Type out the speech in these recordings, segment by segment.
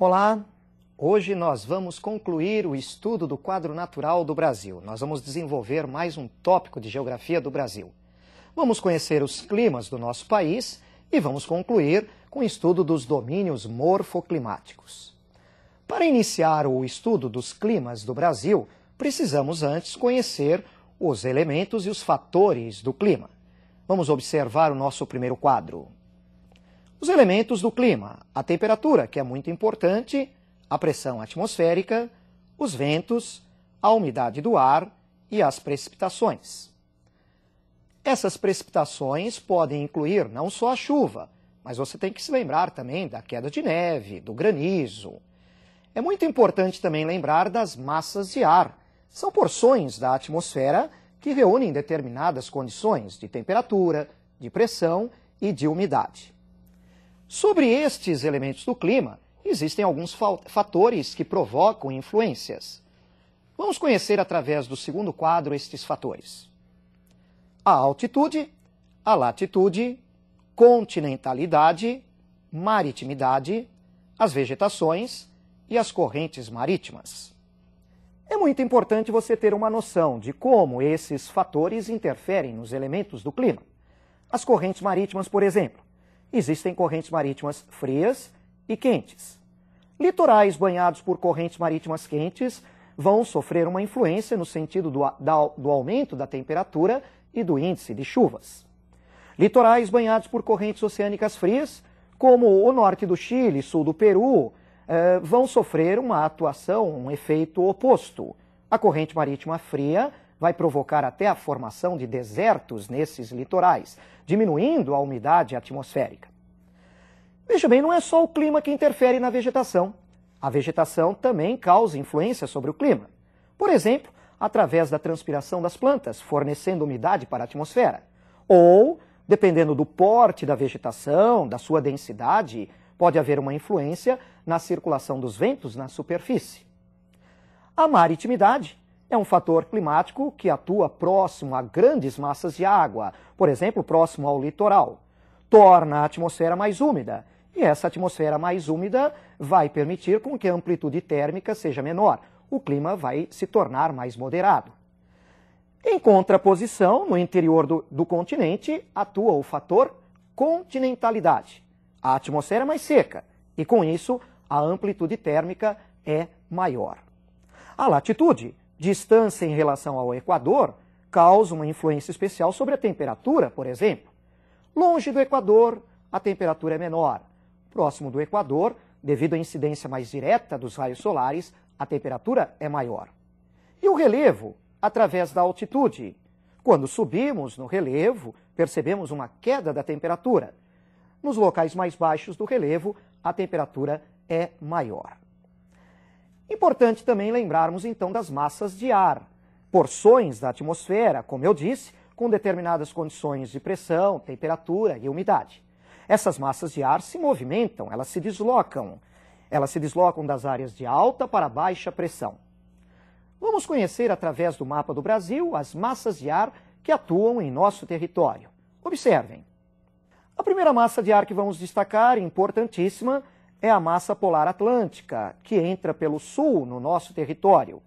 Olá! Hoje nós vamos concluir o estudo do quadro natural do Brasil. Nós vamos desenvolver mais um tópico de geografia do Brasil. Vamos conhecer os climas do nosso país e vamos concluir com o estudo dos domínios morfoclimáticos. Para iniciar o estudo dos climas do Brasil, precisamos antes conhecer os elementos e os fatores do clima. Vamos observar o nosso primeiro quadro. Os elementos do clima: a temperatura, que é muito importante, a pressão atmosférica, os ventos, a umidade do ar e as precipitações. Essas precipitações podem incluir não só a chuva, mas você tem que se lembrar também da queda de neve, do granizo. É muito importante também lembrar das massas de ar. São porções da atmosfera que reúnem determinadas condições de temperatura, de pressão e de umidade. Sobre estes elementos do clima, existem alguns fatores que provocam influências. Vamos conhecer através do segundo quadro estes fatores: a altitude, a latitude, continentalidade, maritimidade, as vegetações e as correntes marítimas. É muito importante você ter uma noção de como esses fatores interferem nos elementos do clima. As correntes marítimas, por exemplo. Existem correntes marítimas frias e quentes. Litorais banhados por correntes marítimas quentes vão sofrer uma influência no sentido do aumento da temperatura e do índice de chuvas. Litorais banhados por correntes oceânicas frias, como o norte do Chile, sul do Peru, vão sofrer uma atuação, um efeito oposto. A corrente marítima fria vai provocar até a formação de desertos nesses litorais, diminuindo a umidade atmosférica. Veja bem, não é só o clima que interfere na vegetação. A vegetação também causa influência sobre o clima. Por exemplo, através da transpiração das plantas, fornecendo umidade para a atmosfera. Ou, dependendo do porte da vegetação, da sua densidade, pode haver uma influência na circulação dos ventos na superfície. A maritimidade é um fator climático que atua próximo a grandes massas de água, por exemplo, próximo ao litoral. Torna a atmosfera mais úmida, e essa atmosfera mais úmida vai permitir com que a amplitude térmica seja menor. O clima vai se tornar mais moderado. Em contraposição, no interior do continente, atua o fator continentalidade. A atmosfera é mais seca, e com isso, a amplitude térmica é maior. A latitude, distância em relação ao Equador, causa uma influência especial sobre a temperatura, por exemplo. Longe do Equador, a temperatura é menor. Próximo do Equador, devido à incidência mais direta dos raios solares, a temperatura é maior. E o relevo, através da altitude. Quando subimos no relevo, percebemos uma queda da temperatura. Nos locais mais baixos do relevo, a temperatura é maior. Importante também lembrarmos então das massas de ar, porções da atmosfera, como eu disse, com determinadas condições de pressão, temperatura e umidade. Essas massas de ar se movimentam, elas se deslocam. Elas se deslocam das áreas de alta para baixa pressão. Vamos conhecer através do mapa do Brasil as massas de ar que atuam em nosso território. Observem. A primeira massa de ar que vamos destacar, importantíssima, é a massa polar atlântica, que entra pelo sul no nosso território.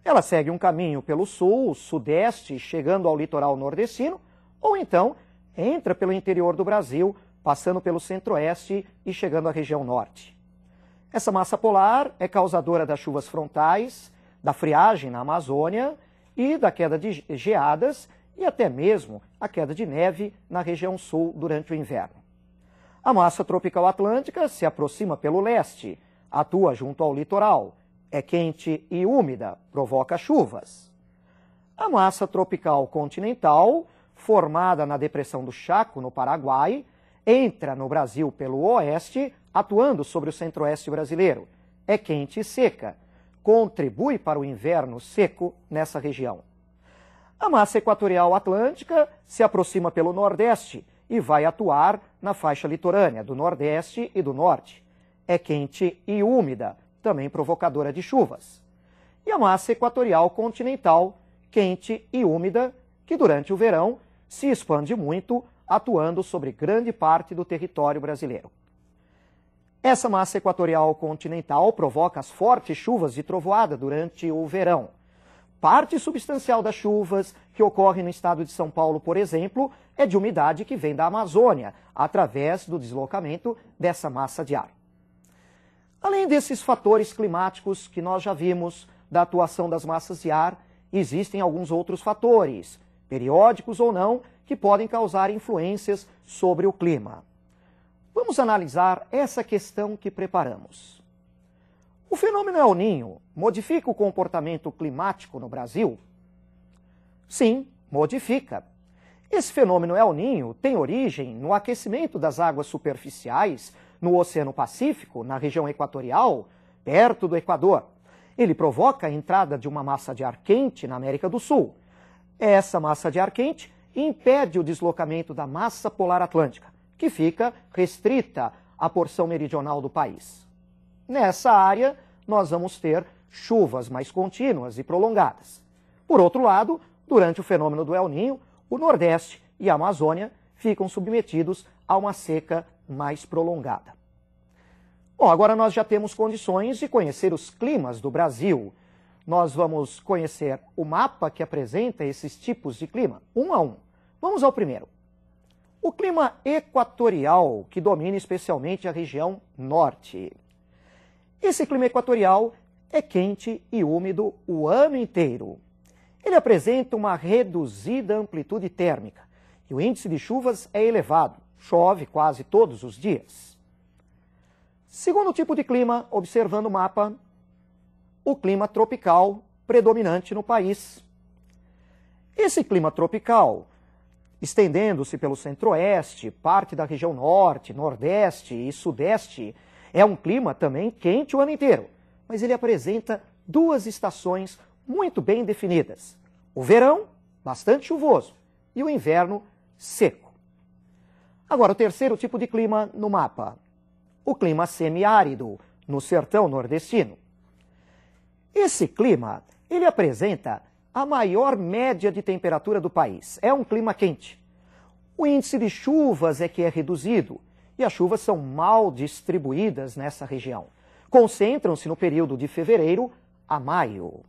Ela segue um caminho pelo sul, sudeste, chegando ao litoral nordestino, ou então entra pelo interior do Brasil, passando pelo centro-oeste e chegando à região norte. Essa massa polar é causadora das chuvas frontais, da friagem na Amazônia e da queda de geadas e até mesmo a queda de neve na região sul durante o inverno. A massa tropical atlântica se aproxima pelo leste, atua junto ao litoral, é quente e úmida, provoca chuvas. A massa tropical continental, formada na depressão do Chaco, no Paraguai, entra no Brasil pelo oeste, atuando sobre o centro-oeste brasileiro. É quente e seca, contribui para o inverno seco nessa região. A massa equatorial atlântica se aproxima pelo nordeste e vai atuar na faixa litorânea do nordeste e do norte. É quente e úmida, também provocadora de chuvas. E a massa equatorial continental, quente e úmida, que durante o verão se expande muito, atuando sobre grande parte do território brasileiro. Essa massa equatorial continental provoca as fortes chuvas de trovoada durante o verão. Parte substancial das chuvas que ocorrem no estado de São Paulo, por exemplo, é de umidade que vem da Amazônia, através do deslocamento dessa massa de ar. Além desses fatores climáticos que nós já vimos da atuação das massas de ar, existem alguns outros fatores, periódicos ou não, que podem causar influências sobre o clima. Vamos analisar essa questão que preparamos. O fenômeno El Niño modifica o comportamento climático no Brasil? Sim, modifica. Esse fenômeno El Niño tem origem no aquecimento das águas superficiais no Oceano Pacífico, na região equatorial, perto do Equador. Ele provoca a entrada de uma massa de ar quente na América do Sul. Essa massa de ar quente impede o deslocamento da massa polar atlântica, que fica restrita à porção meridional do país. Nessa área, nós vamos ter chuvas mais contínuas e prolongadas. Por outro lado, durante o fenômeno do El Niño, o Nordeste e a Amazônia ficam submetidos a uma seca mais prolongada. Bom, agora nós já temos condições de conhecer os climas do Brasil. Nós vamos conhecer o mapa que apresenta esses tipos de clima, um a um. Vamos ao primeiro. O clima equatorial, que domina especialmente a região norte. Esse clima equatorial é quente e úmido o ano inteiro. Ele apresenta uma reduzida amplitude térmica e o índice de chuvas é elevado, chove quase todos os dias. Segundo tipo de clima, observando o mapa, o clima tropical predominante no país. Esse clima tropical, estendendo-se pelo centro-oeste, parte da região norte, nordeste e sudeste, é um clima também quente o ano inteiro, mas ele apresenta duas estações muito bem definidas. O verão, bastante chuvoso, e o inverno, seco. Agora, o terceiro tipo de clima no mapa, o clima semiárido, no sertão nordestino. Esse clima, ele apresenta a maior média de temperatura do país. É um clima quente. O índice de chuvas é que é reduzido e as chuvas são mal distribuídas nessa região. Concentram-se no período de fevereiro a maio.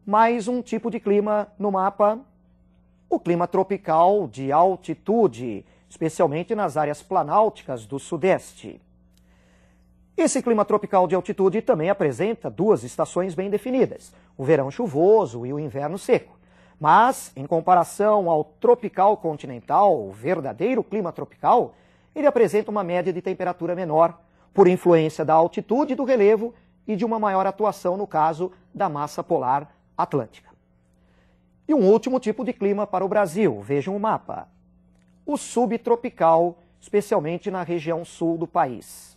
Mais um tipo de clima no mapa, o clima tropical de altitude, especialmente nas áreas planálticas do sudeste. Esse clima tropical de altitude também apresenta duas estações bem definidas, o verão chuvoso e o inverno seco. Mas, em comparação ao tropical continental, o verdadeiro clima tropical, ele apresenta uma média de temperatura menor, por influência da altitude do relevo e de uma maior atuação, no caso, da massa polar atlântica. E um último tipo de clima para o Brasil, vejam o mapa. O subtropical, especialmente na região sul do país.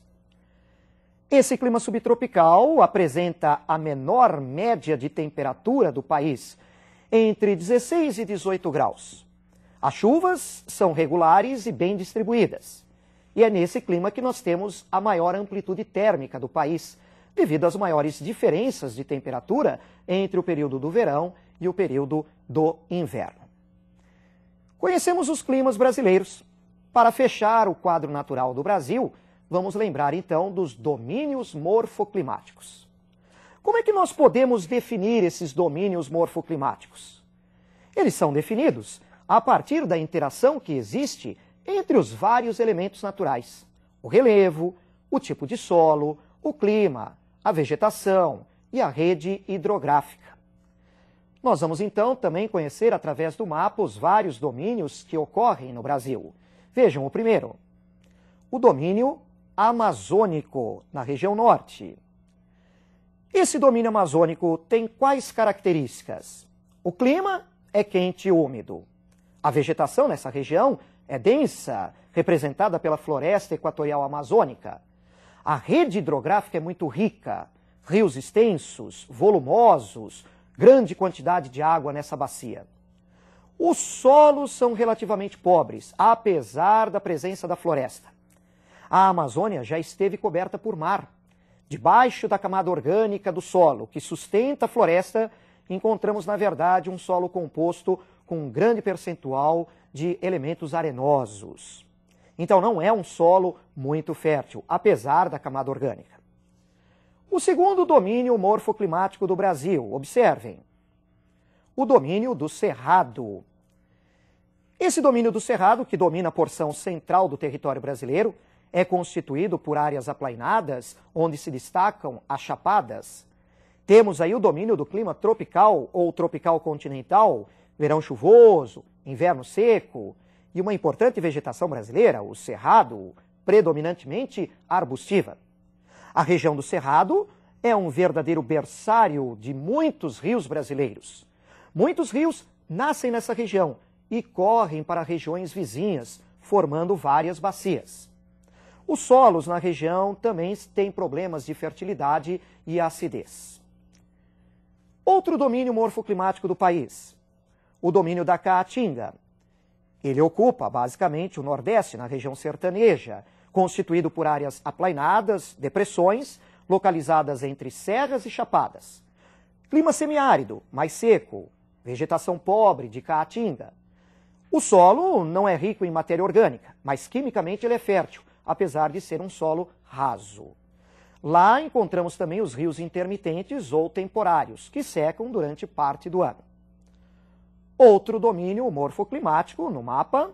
Esse clima subtropical apresenta a menor média de temperatura do país, entre 16 e 18 graus. As chuvas são regulares e bem distribuídas. E é nesse clima que nós temos a maior amplitude térmica do país, devido às maiores diferenças de temperatura entre o período do verão e o período do inverno. Conhecemos os climas brasileiros. Para fechar o quadro natural do Brasil, vamos lembrar então dos domínios morfoclimáticos. Como é que nós podemos definir esses domínios morfoclimáticos? Eles são definidos a partir da interação que existe entre os vários elementos naturais: o relevo, o tipo de solo, o clima, a vegetação e a rede hidrográfica. Nós vamos então também conhecer através do mapa os vários domínios que ocorrem no Brasil. Vejam o primeiro, o domínio amazônico, na região norte. Esse domínio amazônico tem quais características? O clima é quente e úmido. A vegetação nessa região é densa, representada pela floresta equatorial amazônica. A rede hidrográfica é muito rica, rios extensos, volumosos, grande quantidade de água nessa bacia. Os solos são relativamente pobres, apesar da presença da floresta. A Amazônia já esteve coberta por mar. Debaixo da camada orgânica do solo, que sustenta a floresta, encontramos, na verdade, um solo composto com um grande percentual de elementos arenosos. Então não é um solo muito fértil, apesar da camada orgânica. O segundo domínio morfoclimático do Brasil, observem, o domínio do Cerrado. Esse domínio do Cerrado, que domina a porção central do território brasileiro, é constituído por áreas aplainadas, onde se destacam as chapadas. Temos aí o domínio do clima tropical ou tropical continental, verão chuvoso, inverno seco, e uma importante vegetação brasileira, o Cerrado, predominantemente arbustiva. A região do Cerrado é um verdadeiro berçário de muitos rios brasileiros. Muitos rios nascem nessa região e correm para regiões vizinhas, formando várias bacias. Os solos na região também têm problemas de fertilidade e acidez. Outro domínio morfoclimático do país, o domínio da Caatinga. Ele ocupa basicamente o Nordeste, na região sertaneja, constituído por áreas aplainadas, depressões, localizadas entre serras e chapadas. Clima semiárido, mais seco, vegetação pobre de Caatinga. O solo não é rico em matéria orgânica, mas quimicamente ele é fértil, apesar de ser um solo raso. Lá encontramos também os rios intermitentes ou temporários, que secam durante parte do ano. Outro domínio morfoclimático no mapa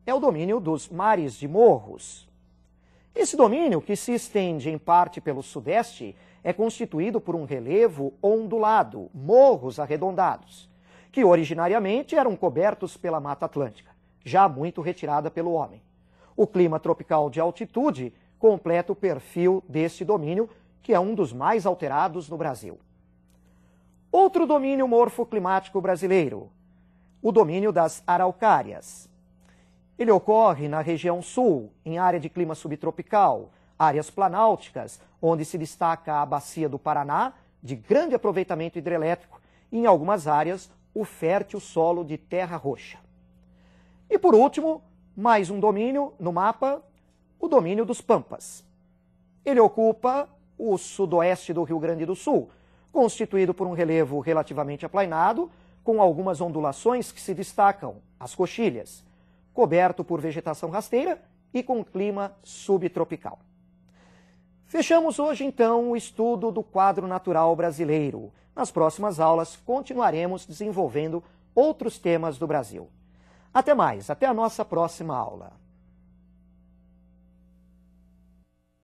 é o domínio dos mares de morros. Esse domínio, que se estende em parte pelo sudeste, é constituído por um relevo ondulado, morros arredondados, que originariamente eram cobertos pela Mata Atlântica, já muito retirada pelo homem. O clima tropical de altitude completa o perfil deste domínio, que é um dos mais alterados no Brasil. Outro domínio morfoclimático brasileiro, o domínio das araucárias. Ele ocorre na região sul, em área de clima subtropical, áreas planálticas, onde se destaca a bacia do Paraná, de grande aproveitamento hidrelétrico, e em algumas áreas o fértil solo de terra roxa. E por último, mais um domínio no mapa, o domínio dos Pampas. Ele ocupa o sudoeste do Rio Grande do Sul, constituído por um relevo relativamente aplainado, com algumas ondulações que se destacam, as coxilhas, coberto por vegetação rasteira e com clima subtropical. Fechamos hoje, então, o estudo do quadro natural brasileiro. Nas próximas aulas, continuaremos desenvolvendo outros temas do Brasil. Até mais, até a nossa próxima aula.